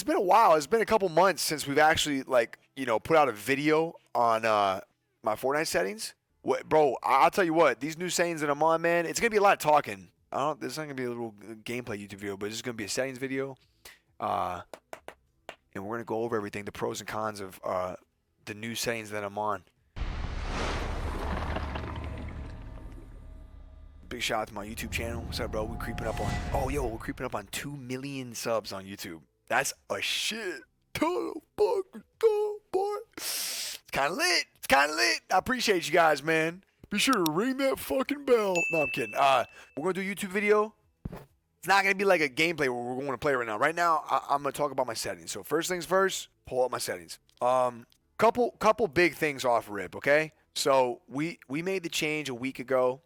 been a while. It's been a couple months since we've actually, like, you know, put out a video on my Fortnite settings. What, bro, I'll tell you what. These new settings that I'm on, man, it's going to be a lot of talking. This is not going to be a little gameplay YouTube video, but this is going to be a settings video. And we're going to go over everything, the pros and cons of the new settings that I'm on. Big shout out to my YouTube channel. What's up, bro? We're creeping up on, we're creeping up on 2 million subs on YouTube. That's a shit ton of fucking stuff, boy. It's kind of lit. It's kind of lit. I appreciate you guys, man. Be sure to ring that fucking bell. No, I'm kidding. We're going to do a YouTube video. It's not going to be like a gameplay where we're going to play right now. Right now, I'm going to talk about my settings. So first things first, pull up my settings. Couple big things off rip, okay? So we made the change a week ago.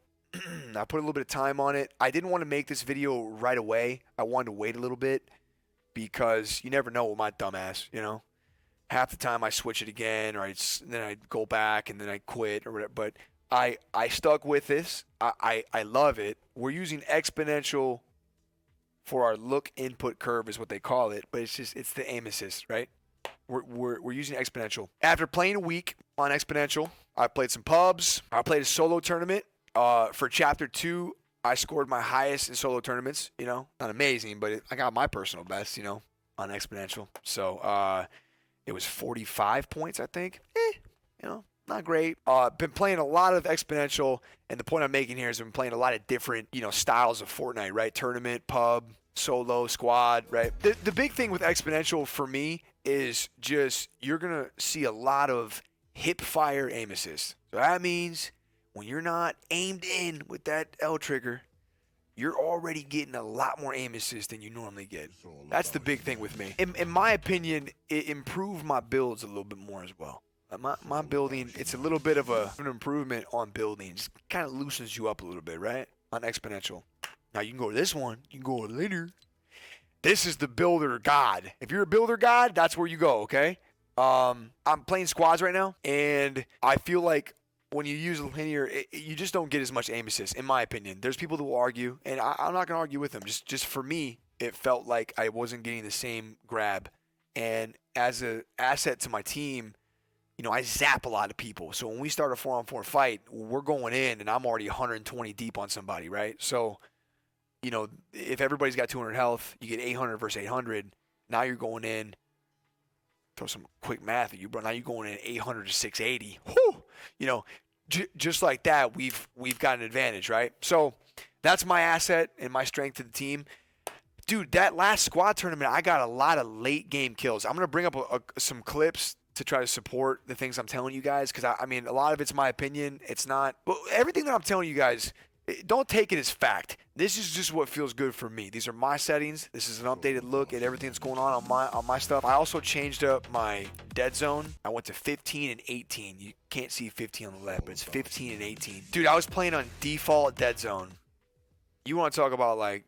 I put a little bit of time on it. I didn't want to make this video right away. I wanted to wait a little bit because you never know with my dumbass, you know. Half the time I switch it again, or then I go back and then I quit or whatever. But I stuck with this. I love it. We're using exponential for our look input curve is what they call it, but it's the aim assist, right? We're using exponential. After playing a week on exponential, I played some pubs. I played a solo tournament. For chapter 2, I scored my highest in solo tournaments, you know, not amazing, but I got my personal best, you know, on exponential. So, it was 45 points, I think. You know, not great. Been playing a lot of exponential, and the point I'm making here is I've been playing a lot of different, you know, styles of Fortnite, right? Tournament, pub, solo, squad, right? The big thing with exponential for me is just you're going to see a lot of Hipfire aim assist. So that means when you're not aimed in with that L trigger, you're already getting a lot more aim assist than you normally get. That's the big thing with me. In my opinion, it improved my builds a little bit more as well. My building, it's a little bit of an improvement on building. Just kind of loosens you up a little bit, right? On exponential. Now you can go to this one. You can go to linear. This is the builder god. If you're a builder god, that's where you go, okay? I'm playing squads right now, and I feel like when you use linear, you just don't get as much aim assist, in my opinion. There's people that will argue, and I'm not going to argue with them. Just for me, it felt like I wasn't getting the same grab. And as an asset to my team, you know, I zap a lot of people. So when we start a 4-on-4 fight, we're going in, and I'm already 120 deep on somebody, right? So, you know, if everybody's got 200 health, you get 800 versus 800. Now you're going in. Throw some quick math at you, bro. Now you're going in 800 to 680. Whew! You know, just like that, we've got an advantage, right? So that's my asset and my strength to the team. Dude, that last squad tournament, I got a lot of late game kills. I'm going to bring up some clips to try to support the things I'm telling you guys because, I mean, a lot of it's my opinion. It's not. But everything that I'm telling you guys, don't take it as fact. This is just what feels good for me. These are my settings. This is an updated look at everything that's going on my stuff. I also changed up my dead zone. I went to 15 and 18. You can't see 15 on the left, but it's 15 and 18. Dude, I was playing on default dead zone. You want to talk about, like,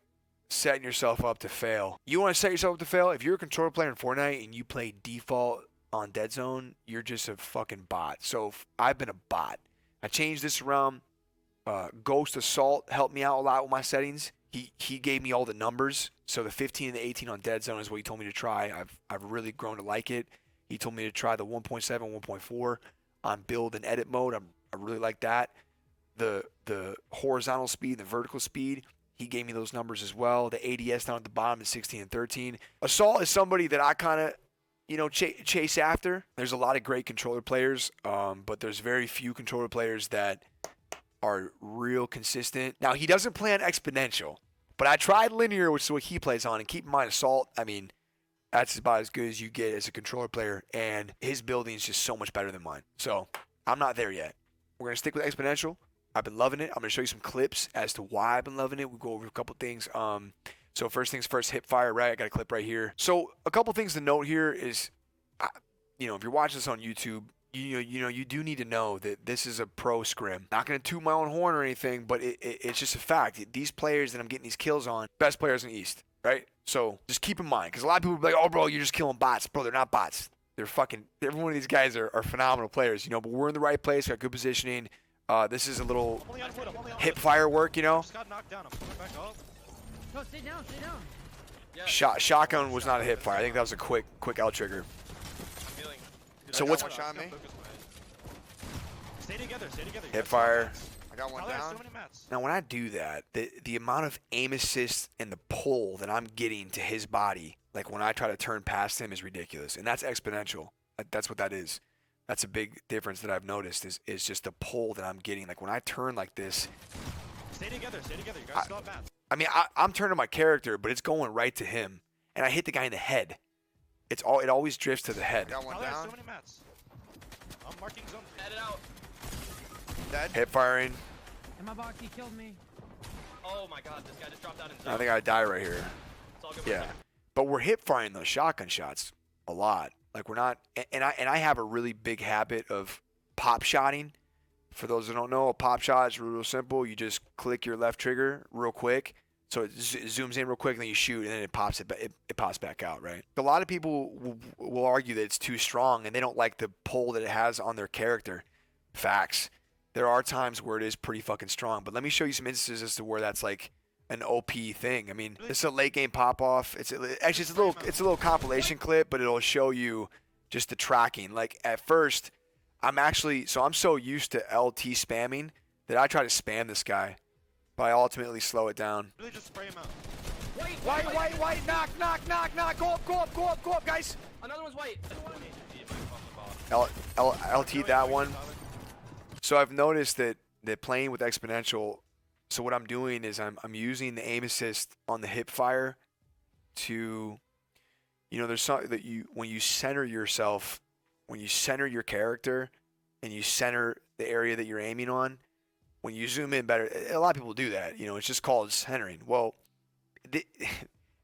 setting yourself up to fail. You want to set yourself up to fail? If you're a controller player in Fortnite and you play default on dead zone, you're just a fucking bot. So I've been a bot. I changed this around. Ghost Assault helped me out a lot with my settings. He gave me all the numbers. So the 15 and the 18 on dead zone is what he told me to try. I've really grown to like it. He told me to try the 1.7, 1.4 on build and edit mode. I really like that. The horizontal speed, the vertical speed, he gave me those numbers as well. The ADS down at the bottom is 16 and 13. Assault is somebody that I kind of, you know, chase after. There's a lot of great controller players, but there's very few controller players that are real consistent. Now, he doesn't play on exponential, but I tried linear, which is what he plays on. And keep in mind, Assault, I mean, that's about as good as you get as a controller player, and his building is just so much better than mine. So I'm not there yet. We're going to stick with exponential. I've been loving it. I'm going to show you some clips as to why I've been loving it. We'll go over a couple things. So first things first, Hipfire, right? I got a clip right here. So a couple things to note here is, you know, if you're watching this on YouTube, you do need to know that this is a pro scrim. Not going to toot my own horn or anything, but it's just a fact. These players that I'm getting these kills on, best players in the East, right? So just keep in mind, because a lot of people will be like, oh, bro, you're just killing bots. Bro, they're not bots. They're fucking, every one of these guys are phenomenal players, you know, but we're in the right place, got good positioning. This is a little Hipfire work, you know. Just got knocked down. I'm back up. No, stay down, stay down. Shotgun was not a hip fire. I think that was a quick L trigger. So what's one shot on me? Stay together. hip fire? I got one down. Now when I do that, the amount of aim assist and the pull that I'm getting to his body, like when I try to turn past him, is ridiculous, and that's exponential. That's what that is. That's a big difference that I've noticed is just the pull that I'm getting. Like when I turn like this. Stay together. You guys still have mats. I mean, I'm turning my character, but it's going right to him, and I hit the guy in the head. It always drifts to the head. Got one Tyler has down. so many mats. I'm marking zone. Head it out. Dead. Hip firing. In my box, he killed me. Oh my god, this guy just dropped out in zone. I think I die right here. It's all good. Yeah, but we're hip firing those shotgun shots a lot. Like we're not, and I have a really big habit of pop shotting. For those who don't know, a pop shot is real simple. You just click your left trigger real quick, so it zooms in real quick, and then you shoot, and then it pops it pops back out, right? A lot of people will argue that it's too strong, and they don't like the pull that it has on their character. Facts. There are times where it is pretty fucking strong, but let me show you some instances as to where that's like an OP thing. I mean, this is a late game pop off. It's a little compilation clip, but it'll show you just the tracking. Like at first, I'm so used to LT spamming that I try to spam this guy, but I ultimately slow it down. Really just spray him out. White, knock, go up, guys. Another one's white. LT that one. So I've noticed that playing with exponential, so what I'm doing is I'm using the aim assist on the hip fire to, there's something that when you center yourself, when you center your character and you center the area that you're aiming on, when you zoom in better, a lot of people do that. It's just called centering. Well,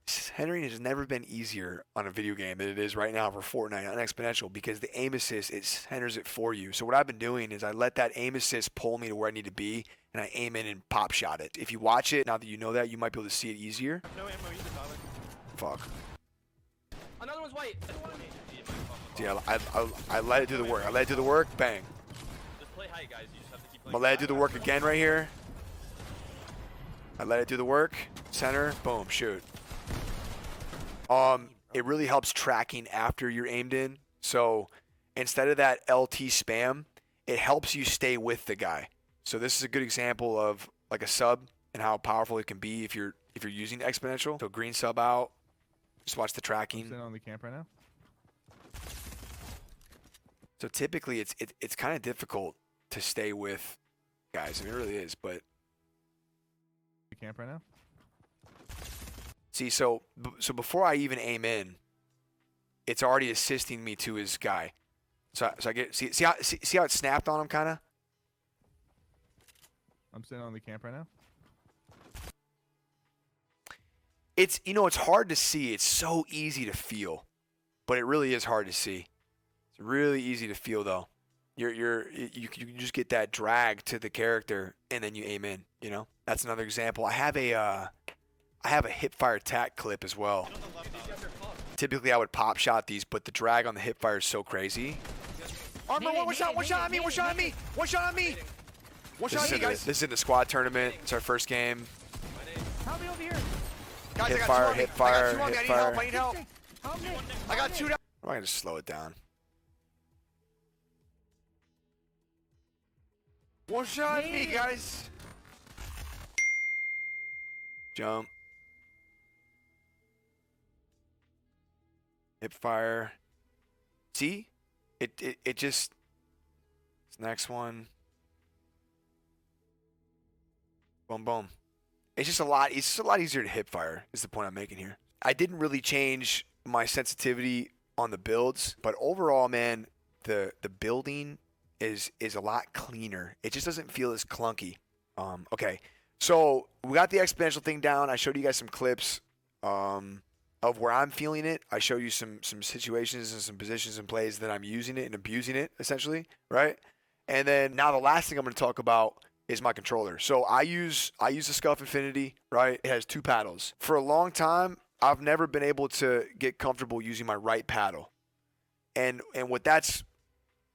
centering has never been easier on a video game than it is right now for Fortnite on exponential, because the aim assist, it centers it for you. So what I've been doing is I let that aim assist pull me to where I need to be, and I aim in and pop shot it. If you watch it, now that you know that, you might be able to see it easier. No ammo either, Tyler. Fuck. Another one's white. Yeah, I let it do the work. I let it do the work. Bang. Just play high, guys. You just have to keep I'm playing. gonna let it do the work again right here. I let it do the work. Center. Boom. Shoot. It really helps tracking after you're aimed in. So instead of that LT spam, it helps you stay with the guy. So this is a good example of like a sub and how powerful it can be if you're using exponential. So green sub out. Just watch the tracking. Sitting on the camp right now. So typically it's kind of difficult to stay with guys. I mean, it really is, but The camp right now. see, so before I even aim in, it's already assisting me to his guy. So I get see how it snapped on him, kind of. I'm sitting on the camp right now. It's it's hard to see. It's so easy to feel, but it really is hard to see. It's really easy to feel though. You can just get that drag to the character and then you aim in. That's another example. I have a hipfire tack clip as well. Typically I would pop shot these, but the drag on the hipfire is so crazy. Armor, one shot on me. This is in the squad tournament. It's our first game. Help me over here. Guys, Hipfire. I need help. Help me. I got two down. I'm going to just slow it down. One shot on me, guys. Jump. Hipfire. See? It just... This next one. Boom, boom. It's just a lot easier to hipfire, is the point I'm making here. I didn't really change my sensitivity on the builds, but overall, man, the building is a lot cleaner. It just doesn't feel as clunky. Okay, so we got the exponential thing down. I showed you guys some clips of where I'm feeling it. I showed you some situations and some positions and plays that I'm using it and abusing it, essentially, right? And then now the last thing I'm going to talk about is my controller. So I use the Scuff Infinity, right? It has two paddles. For a long time, I've never been able to get comfortable using my right paddle. And what that's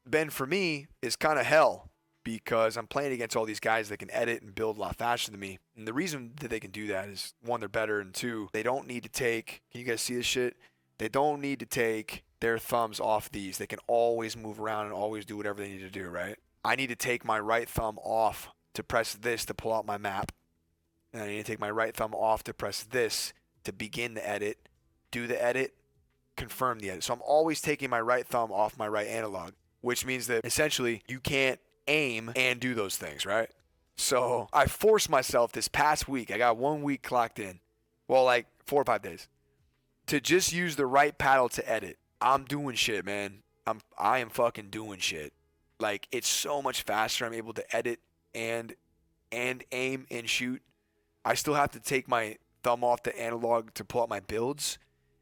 been for me is kind of hell, because I'm playing against all these guys that can edit and build a lot faster than me. And the reason that they can do that is, one, they're better, and two, they don't need to take, can you guys see this shit? They don't need to take their thumbs off these. They can always move around and always do whatever they need to do, right? I need to take my right thumb off to press this to pull out my map. And I need to take my right thumb off to press this to begin the edit, do the edit, confirm the edit. So I'm always taking my right thumb off my right analog, which means that essentially you can't aim and do those things, right? So I forced myself this past week, I got 1 week clocked in, well, like 4 or 5 days, to just use the right paddle to edit. I'm doing shit, man. I am fucking doing shit. Like, it's so much faster. I'm able to edit and aim and shoot. I still have to take my thumb off the analog to pull out my builds.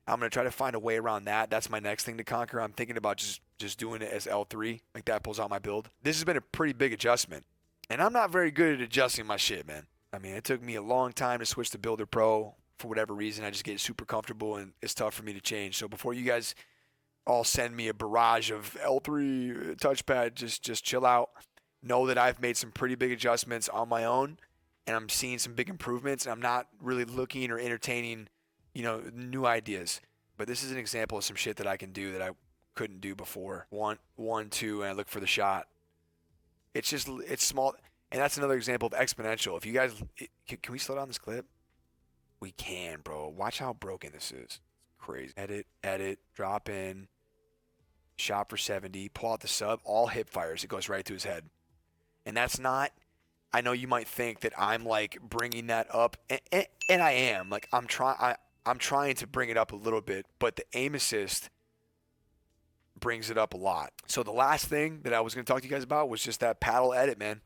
I'm going to try to find a way around that. That's my next thing to conquer. I'm thinking about just doing it as L3. Like, that pulls out my build. This has been a pretty big adjustment. And I'm not very good at adjusting my shit, man. I mean, it took me a long time to switch to Builder Pro. For whatever reason, I just get super comfortable, and it's tough for me to change. So before you guys all send me a barrage of L3 touchpad, just chill out. Know that I've made some pretty big adjustments on my own, and I'm seeing some big improvements, and I'm not really looking or entertaining, new ideas. But this is an example of some shit that I can do that I couldn't do before. 1, 2, and I look for the shot. It's small, and that's another example of exponential. If you guys, can we slow down this clip? We can, bro. Watch how broken this is. It's crazy. Edit, drop in, shot for 70, pull out the sub, all hipfires. It goes right to his head. And that's not, I know you might think that I'm like bringing that up, and I am. Like, I'm trying to bring it up a little bit, but the aim assist brings it up a lot. So the last thing that I was going to talk to you guys about was just that paddle edit, man.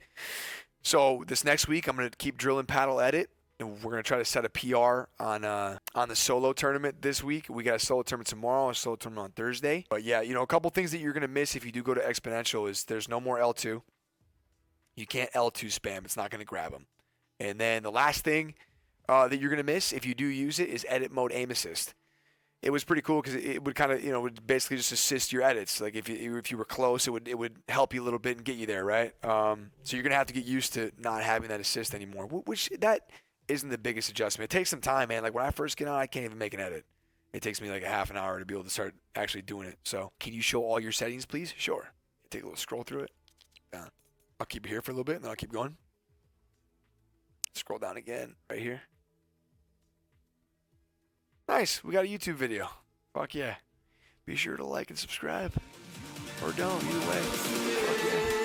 So this next week, I'm going to keep drilling paddle edit. And we're going to try to set a PR on the solo tournament this week. We got a solo tournament tomorrow, a solo tournament on Thursday. But yeah, a couple things that you're going to miss if you do go to Exponential is there's no more L2. You can't L2 spam. It's not going to grab them. And then the last thing that you're going to miss if you do use it is edit mode aim assist. It was pretty cool because it would kind of, would basically just assist your edits. Like if you were close, it would help you a little bit and get you there, right? So you're going to have to get used to not having that assist anymore, which that isn't the biggest adjustment. It takes some time, man. Like when I first get on, I can't even make an edit. It takes me like a half an hour to be able to start actually doing it. So can you show all your settings, please? Sure. Take a little scroll through it. Down. I'll keep it here for a little bit, and then I'll keep going. Scroll down again, right here. Nice. We got a YouTube video. Fuck yeah. Be sure to like and subscribe. Or don't, either way. Fuck yeah.